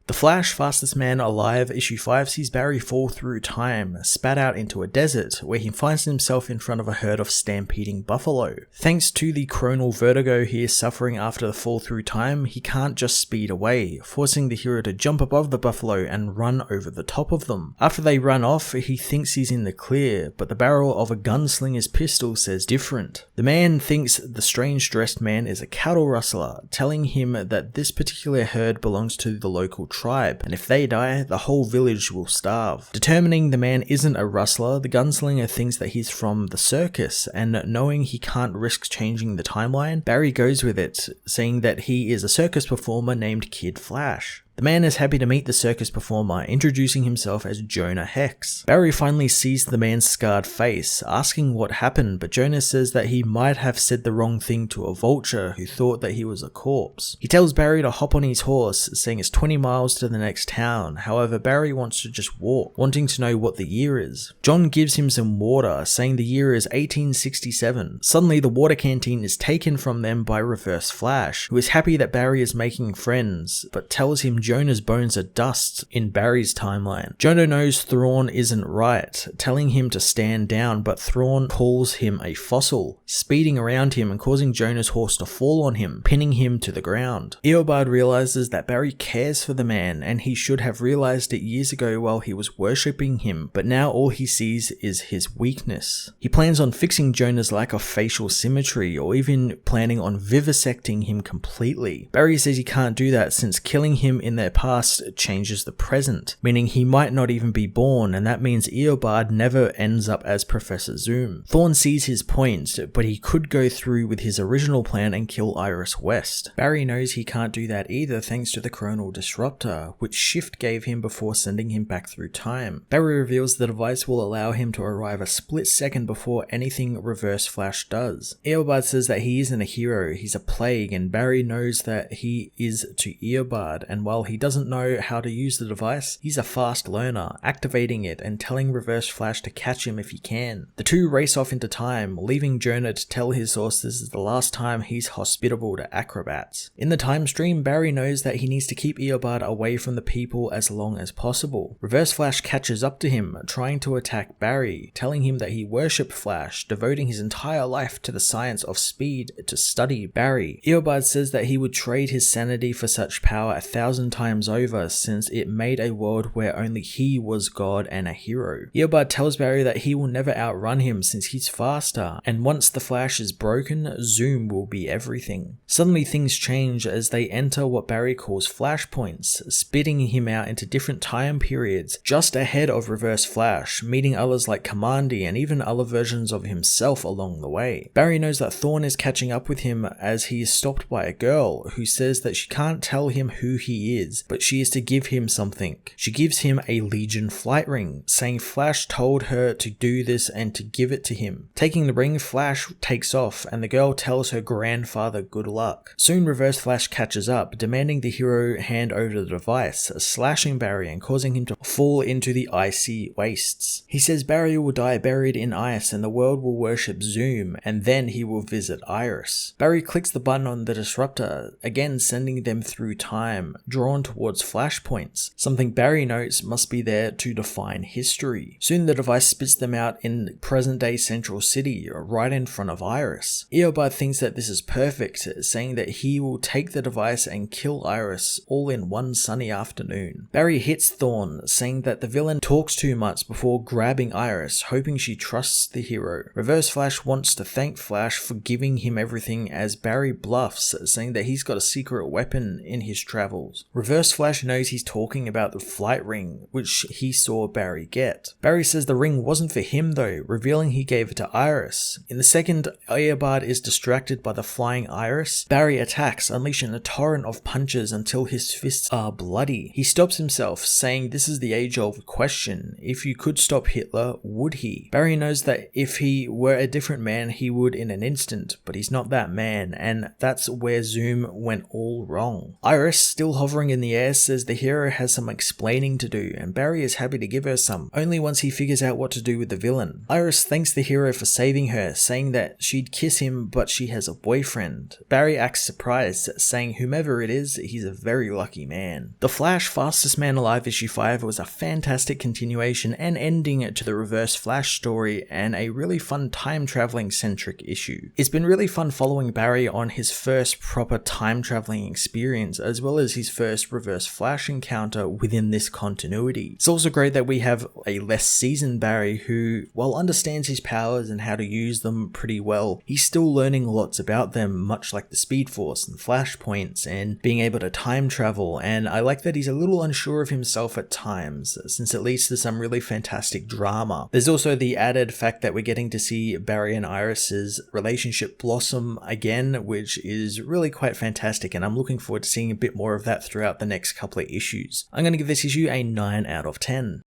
The Flash, Fastest Man Alive, issue 5 sees Barry fall through time, spat out into a desert, where he finds himself in front of a herd of stampeding buffalo. Thanks to the chronal vertigo he is suffering after the fall through time, he can't just speed away, forcing the hero to jump above the buffalo and run over the top of them. After they run off, he thinks he's in the clear, but the barrel of a gunslinger's pistol says different. The man thinks the strange dressed man is a cattle rustler, telling him that this particular herd belongs to the local tribe, and if they die, the whole village will starve. Determining the man isn't a rustler, the gunslinger thinks that he's from the circus, and knowing he can't risk changing the timeline, Barry goes with it, saying that he is a circus performer named Kid Flash. The man is happy to meet the circus performer, introducing himself as Jonah Hex. Barry finally sees the man's scarred face, asking what happened, but Jonah says that he might have said the wrong thing to a vulture who thought that he was a corpse. He tells Barry to hop on his horse, saying it's 20 miles to the next town. However, Barry wants to just walk, wanting to know what the year is. John gives him some water, saying the year is 1867. Suddenly, the water canteen is taken from them by Reverse Flash, who is happy that Barry is making friends, but tells him Jonah's bones are dust in Barry's timeline. Jonah knows Thrawn isn't right, telling him to stand down, but Thrawn calls him a fossil, speeding around him and causing Jonah's horse to fall on him, pinning him to the ground. Eobard realizes that Barry cares for the man, and he should have realized it years ago while he was worshipping him, but now all he sees is his weakness. He plans on fixing Jonah's lack of facial symmetry, or even planning on vivisecting him completely. Barry says he can't do that since killing him in their past changes the present, meaning he might not even be born, and that means Eobard never ends up as Professor Zoom. Thorne sees his point, but he could go through with his original plan and kill Iris West. Barry knows he can't do that either thanks to the chronal disruptor, which Shift gave him before sending him back through time. Barry reveals the device will allow him to arrive a split second before anything Reverse Flash does. Eobard says that he isn't a hero, he's a plague, and Barry knows that he is to Eobard, and while he doesn't know how to use the device, he's a fast learner, activating it and telling Reverse Flash to catch him if he can. The two race off into time, leaving Jonah to tell his source this is the last time he's hospitable to acrobats. In the time stream, Barry knows that he needs to keep Eobard away from the people as long as possible. Reverse Flash catches up to him, trying to attack Barry, telling him that he worshipped Flash, devoting his entire life to the science of speed to study Barry. Eobard says that he would trade his sanity for such power 1,000 times over, since it made a world where only he was God and a hero. Eobard tells Barry that he will never outrun him since he's faster, and once the Flash is broken, Zoom will be everything. Suddenly things change as they enter what Barry calls flashpoints, spitting him out into different time periods, just ahead of Reverse Flash, meeting others like Commandy and even other versions of himself along the way. Barry knows that Thorne is catching up with him as he is stopped by a girl who says that she can't tell him who he is, but she is to give him something. She gives him a Legion flight ring, saying Flash told her to do this and to give it to him. Taking the ring, Flash takes off, and the girl tells her grandfather good luck. Soon Reverse Flash catches up, demanding the hero hand over the device, slashing Barry and causing him to fall into the icy wastes. He says Barry will die buried in ice and the world will worship Zoom, and then he will visit Iris. Barry clicks the button on the disruptor, again sending them through time, drawn towards flashpoints, something Barry notes must be there to define history. Soon the device spits them out in present-day Central City, right in front of Iris. Eobard thinks that this is perfect, saying that he will take the device and kill Iris all in one sunny afternoon. Barry hits Thorne, saying that the villain talks too much before grabbing Iris, hoping she trusts the hero. Reverse Flash wants to thank Flash for giving him everything as Barry bluffs, saying that he's got a secret weapon in his travels. Reverse Flash knows he's talking about the flight ring, which he saw Barry get. Barry says the ring wasn't for him though, revealing he gave it to Iris. In the second Eobard is distracted by the flying Iris, Barry attacks, unleashing a torrent of punches until his fists are bloody. He stops himself, saying this is the age-old question. If you could stop Hitler, would he? Barry knows that if he were a different man, he would in an instant, but he's not that man, and that's where Zoom went all wrong. Iris, still hovering hovering in the air says the hero has some explaining to do, and Barry is happy to give her some, only once he figures out what to do with the villain. Iris thanks the hero for saving her, saying that she'd kiss him but she has a boyfriend. Barry acts surprised, saying whomever it is, he's a very lucky man. The Flash Fastest Man Alive issue 5 was a fantastic continuation and ending to the Reverse Flash story, and a really fun time traveling centric issue. It's been really fun following Barry on his first proper time traveling experience, as well as his first Reverse Flash encounter within this continuity. It's also great that we have a less seasoned Barry who, while understands his powers and how to use them pretty well, he's still learning lots about them, much like the Speed Force and Flashpoints and being able to time travel, and I like that he's a little unsure of himself at times, since it leads to some really fantastic drama. There's also the added fact that we're getting to see Barry and Iris's relationship blossom again, which is really quite fantastic, and I'm looking forward to seeing a bit more of that throughout the next couple of issues. I'm going to give this issue a 9 out of 10.